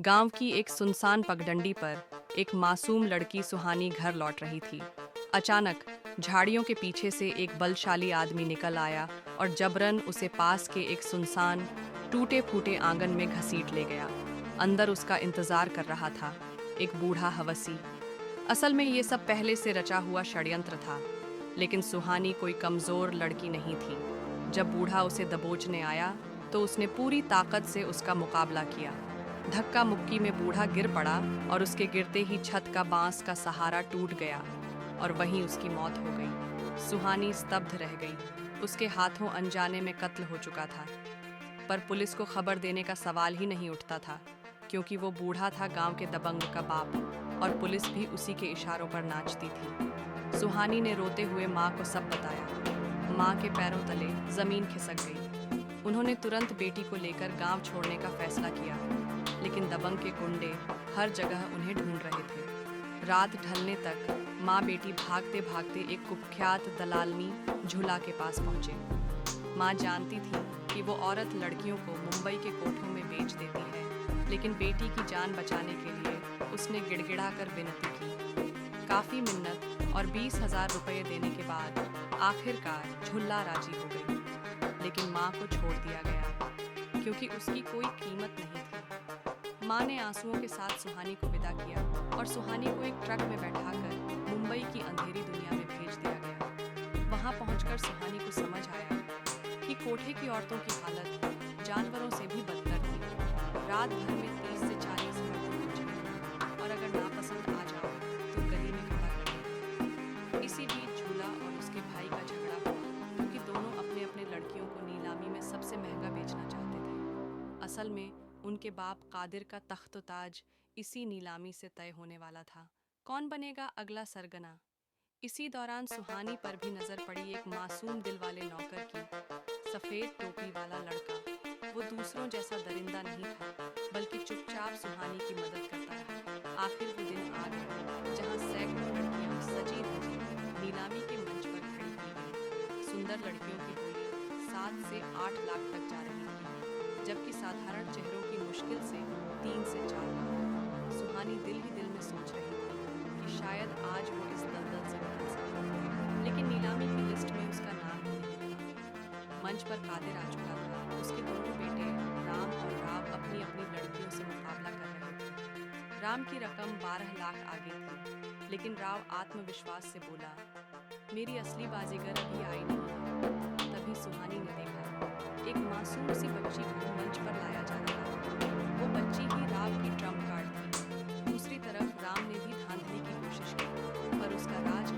गांव की एक सुनसान पगडंडी पर एक मासूम लड़की सुहानी घर लौट रही थी। अचानक झाड़ियों के पीछे से एक बलशाली आदमी निकल आया और जबरन उसे पास के एक सुनसान, टूटे फूटे आंगन में घसीट ले गया। अंदर उसका इंतजार कर रहा था एक बूढ़ा हवसी। असल में ये सब पहले से रचा हुआ षड्यंत्र था, लेकिन सुहानी कोई कमजोर लड़की नहीं थी। जब बूढ़ा उसे दबोचने आया तो उसने पूरी ताकत से उसका मुकाबला किया। धक्का मुक्की में बूढ़ा गिर पड़ा और उसके गिरते ही छत का बांस का सहारा टूट गया और वहीं उसकी मौत हो गई। सुहानी स्तब्ध रह गई। उसके हाथों अनजाने में कत्ल हो चुका था, पर पुलिस को खबर देने का सवाल ही नहीं उठता था, क्योंकि वो बूढ़ा था गांव के दबंग का बाप और पुलिस भी उसी के इशारों पर नाचती थी। सुहानी ने रोते हुए माँ को सब बताया। माँ के पैरों तले जमीन खिसक गई। उन्होंने तुरंत बेटी को लेकर गांव छोड़ने का फैसला किया, लेकिन दबंग के गुंडे हर जगह उन्हें ढूंढ रहे थे। रात ढलने तक माँ बेटी भागते भागते एक कुख्यात दलालनी झूला के पास पहुंचे। माँ जानती थी कि वो औरत लड़कियों को मुंबई के कोठों में बेच देती है, लेकिन बेटी की जान बचाने के लिए उसने गिड़गिड़ा कर विनती की। काफ़ी मिन्नत और 20,000 रुपये देने के बाद आखिरकार झुल्ला राजी हो गई, लेकिन माँ को छोड़ दिया गया क्योंकि उसकी कोई कीमत नहीं थी। माँ ने आंसुओं के साथ सुहानी को विदा किया और सुहानी को एक ट्रक में बैठाकर मुंबई की अंधेरी दुनिया में भेज दिया गया। वहाँ पहुंचकर सुहानी को समझ आया कि कोठे की औरतों की हालत जानवरों से भी बदतर थी। रात भर में 30 से 40 मर्द पूछे और अगर नापसंद आ जाओ तो गली में खड़ा कर दो। इसी बीच झूला और उसके भाई का झगड़ा हुआ, क्योंकि दोनों अपने अपने लड़कियों को नीलामी में सबसे महंगा बेचना चाहते थे। असल में उनके बाप कादिर का तख्त ताज इसी नीलामी से तय होने वाला था। कौन बनेगा अगला सरगना? इसी दौरान सुहानी पर भी नजर पड़ी एक मासूम दिल वाले नौकर की। सफेद टोपी वाला लड़का, वो दूसरों जैसा दरिंदा नहीं था, बल्कि चुपचाप सुहानी की मदद करता रहा। आखिर वो दिन आ गया जहाँ सैकड़ों लड़कियां सजी धजी नीलामी के मंच पर खड़ी की गई। सुंदर लड़कियों की बोली 7 से 8 लाख तक जा रही थी, जबकि साधारण चेहरों की मुश्किल से 3 से 4 लाख। सुहानी दिल ही दिल में सोच रही थी कि शायद आज वो इस दलदल से निकल सके, लेकिन नीलामी की लिस्ट में उसका नाम ही नहीं था। मंच पर कादिर आ चुका था। उसके दोनों बेटे राम और राव अपनी अपनी लड़कियों से मुकाबला कर रहे थे। राम की रकम 12 लाख आगे थी, लेकिन राव आत्मविश्वास से बोला, मेरी असली बाजीगर अभी आई नहीं है। तभी सुहानी ने देखा एक मासूम सी बच्ची को मंच पर लाया जा रहा था। वो बच्ची ही राव की ट्रम्प कार्ड थी। दूसरी तरफ राम ने भी धांधली की कोशिश की, पर उसका राज